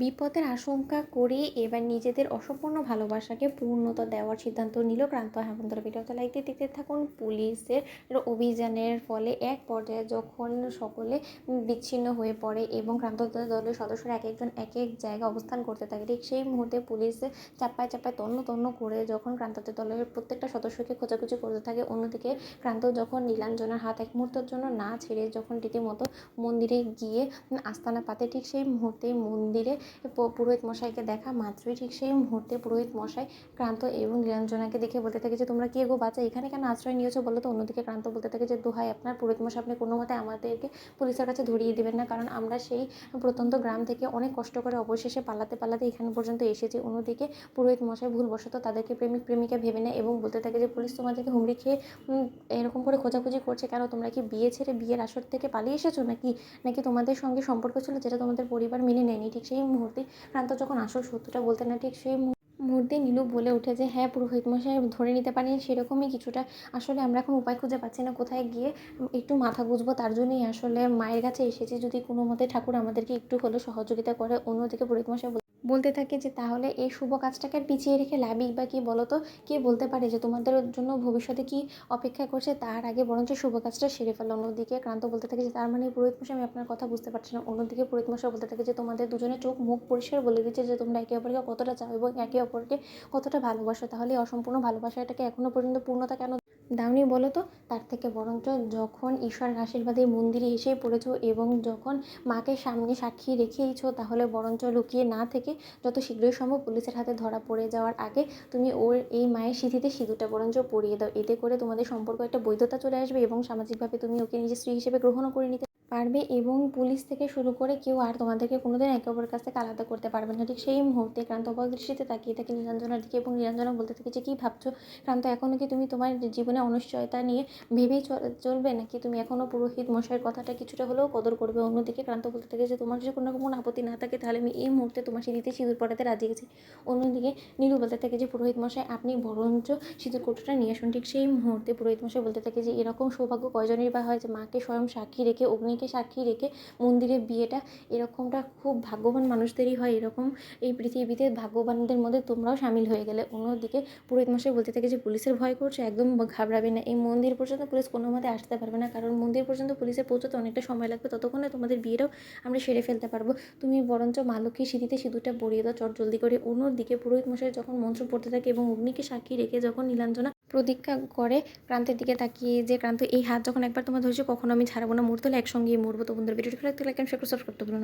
বিপদের আশঙ্কা করে এবার নিজেদের অসম্পূর্ণ ভালোবাসাকে পূর্ণতা দেওয়ার সিদ্ধান্ত নিল ক্রান্ত হেমন্তর। ভিডিওতে লাইক দিয়ে দেখতে থাকুন। পুলিশের অভিযানের ফলে এক পর্যায়ে যখন সকলে বিচ্ছিন্ন হয়ে পড়ে এবং ক্রান্ত দলের সদস্যরা এক একজন এক এক জায়গায় অবস্থান করতে থাকে, ঠিক সেই মুহূর্তে পুলিশ চাপ্পায় চাপ্পায় তন্ন তন্ন করে যখন ক্রান্তদের দলের প্রত্যেকটা সদস্যকে খোঁজাখুঁজি করতে থাকে, অন্যদিকে ক্রান্ত যখন নীলাঞ্জনার হাত এক মুহূর্তের জন্য না ছেড়ে যখন রীতিমতো মন্দিরে গিয়ে আস্তানা পাতে, ঠিক সেই মুহূর্তে মন্দিরে পুরোহিত মশাইকে দেখা মাত্রই ঠিক সেই মুহূর্তে পুরোহিত মশাই ক্রান্ত এবং নীলাঞ্জনাকে দেখে বলতে থাকে যে, তোমরা কে গো বাচ্চা, এখানে কেন আশ্রয় নিয়েছো বলো তো। অন্যদিকে ক্রান্ত বলতে থাকে যে, দোহাই আপনার পুরোহিত মশাই, আপনি কোনো মতে আমাদেরকে পুলিশের কাছে ধরিয়ে দেবেন না, কারণ আমরা সেই প্রত্যন্ত গ্রাম থেকে অনেক কষ্ট করে অবশেষে পালাতে পালাতে এখানে পর্যন্ত এসেছি। অন্যদিকে পুরোহিত মশাই ভুলবশত তাদেরকে প্রেমিক প্রেমিকা ভেবে নেয় এবং বলতে থাকে যে, পুলিশ তোমাদেরকে হুমড়ি খেয়ে এরকম করে খোঁজাখুঁজি করছে কেন, তোমরা কি বিয়ে ছেড়ে বিয়ের আসর থেকে পালিয়ে এসেছো নাকি নাকি তোমাদের সঙ্গে সম্পর্ক ছিল যেটা তোমাদের পরিবার মেনে নেয়নি। ঠিক সেই মুহূর্তে ক্রান্ত যখন আসল সত্যটা বলতে না, ঠিক সেই মুহূর্তে নীলু বলে ওঠে যে, হ্যাঁ পুরোহিত মশাই ধরে নিতে পারেন সেরকমই কিছুটা। আসলে আমরা এখন উপায় খুঁজে পাচ্ছি না কোথায় গিয়ে একটু মাথা গুঁজবো, তার জন্যই আসলে মায়ের কাছে এসেছি, যদি কোনো মতে ঠাকুর আমাদেরকে একটু হলেও সহযোগিতা করে। অন্যদিকে পুরোহিত মশাই বলতে থাকে যে, তাহলে এই শুভ কাজটাকে আর পিছিয়ে রেখে লাভই বা কী বলো তো। কে বলতে পারে যে তোমাদের জন্য ভবিষ্যতে কি অপেক্ষা করছে, তার আগে বরঞ্চ শুভ কাজটা সেরে ফেলো। অন্যদিকে ক্রান্ত বলতে থাকে যে, তার মানে পুরোহিত মশাই আমি আপনার কথা বুঝতে পারছি না। অন্যদিকে পুরোহিত মশাই বলতে থাকে যে, তোমাদের দুজনের চোখ মুখ পরিষ্কার বলে দিচ্ছে যে তোমরা একে অপরকে কতটা চাও এবং একে অপরকে কতটা ভালোবাসো, তাহলে এই অসম্পূর্ণ ভালোবাসাটাকে এখনও পর্যন্ত পূর্ণতা কেন দাওনি বলো তো। তার থেকে বরঞ্চ যখন ঈশ্বরের আশীর্বাদে মন্দিরে এসেই পড়েছো এবং যখন মাকে সামনে সাক্ষী রেখেইছো, তাহলে বরঞ্চ লুকিয়ে না থেকে যত শীঘ্রই সম্ভব পুলিশের হাতে ধরা পড়ে যাওয়ার আগে তুমি ওর এই মায়ের সিঁথিতে সিঁদুরটা বরঞ্চ পরিয়ে দাও। এতে করে তোমাদের সম্পর্ক একটা বৈধতা চলে আসবে এবং সামাজিকভাবে তুমি ওকে নিজের স্ত্রী হিসেবে গ্রহণও করে নিতে পারবে এবং পুলিশ থেকে শুরু করে কেউ আর তোমাদেরকে কোনোদিন একে অপরের কাছ থেকে আলাদা করতে পারবে না। ঠিক সেই মুহূর্তে ক্রান্ত অবাক দৃষ্টিতে তাকিয়ে থাকে নীলাঞ্জনার দিকে এবং নীলাঞ্জনা বলতে থাকে যে, কী ভাবছো ক্রান্ত, এখনও কি তুমি তোমার জীবনে অনিশ্চয়তা নিয়ে ভেবেই চলবে, নাকি তুমি এখনও পুরোহিত মশাইয়ের কথাটা কিছুটা হলেও কদর করবে। অন্যদিকে ক্রান্ত বলতে থাকে যে, তোমার যদি কোনো রকম আপত্তি না থাকে তাহলে আমি এই মুহূর্তে তোমার সিঁথিতে সিঁদুর পড়াতে রাজি আছি। অন্যদিকে নীলু বলতে থাকে যে, পুরোহিত মশাই আপনি বরঞ্চ সিঁদুর কৌটোটা নিয়ে আসুন। ঠিক সেই মুহূর্তে পুরোহিত মশাই বলতে থাকে যে, এরকম সৌভাগ্য কয়জনের বা হয় যে মাকে স্বয়ং সাক্ষী রেখে অগ্নিকে সাক্ষী রেখে মন্দিরে বিয়েটা, এরকমটা খুব ভাগ্যবান মানুষদেরই হয়। এরকম এই পৃথিবীতে ভাগ্যবানদের মধ্যে তোমরাও সামিল হয়ে গেলে। অন্যদিকে পুরোহিত মশাই বলতে থাকে যে, পুলিশের ভয় করছে, একদম ঘাবড়াবে না। এই মন্দির পর্যন্ত পুলিশ কোনো মতে আসতে পারবে না, কারণ মন্দির পর্যন্ত পুলিশের পৌঁছতে অনেকটা সময় লাগবে। ততক্ষণে তোমাদের বিয়েটাও আমরা সেরে ফেলতে পারবো। তুমি বরঞ্চ মা লক্ষ্মীর সিঁথিতে সিঁদুরটা পরিয়ে দাও চট জলদি করে। অন্যদিকে পুরোহিত মশাই যখন মন্ত্র পড়তে থাকে এবং অগ্নিকে সাক্ষী রেখে যখন নীলাঞ্জনা প্রতিজ্ঞা করে ক্রান্তের দিকে তাকিয়ে যে, ক্রান্ত এই হাত যখন একবার তোমার ধরেছে কখনো আমি ছাড়বো না, মরতে হলে একসঙ্গেই মরবো। তো বন্ধুরা ভিডিওটি ভালো লাগলে লাইক এন্ড শেয়ার করে সাবস্ক্রাইব করতে ভুলো না।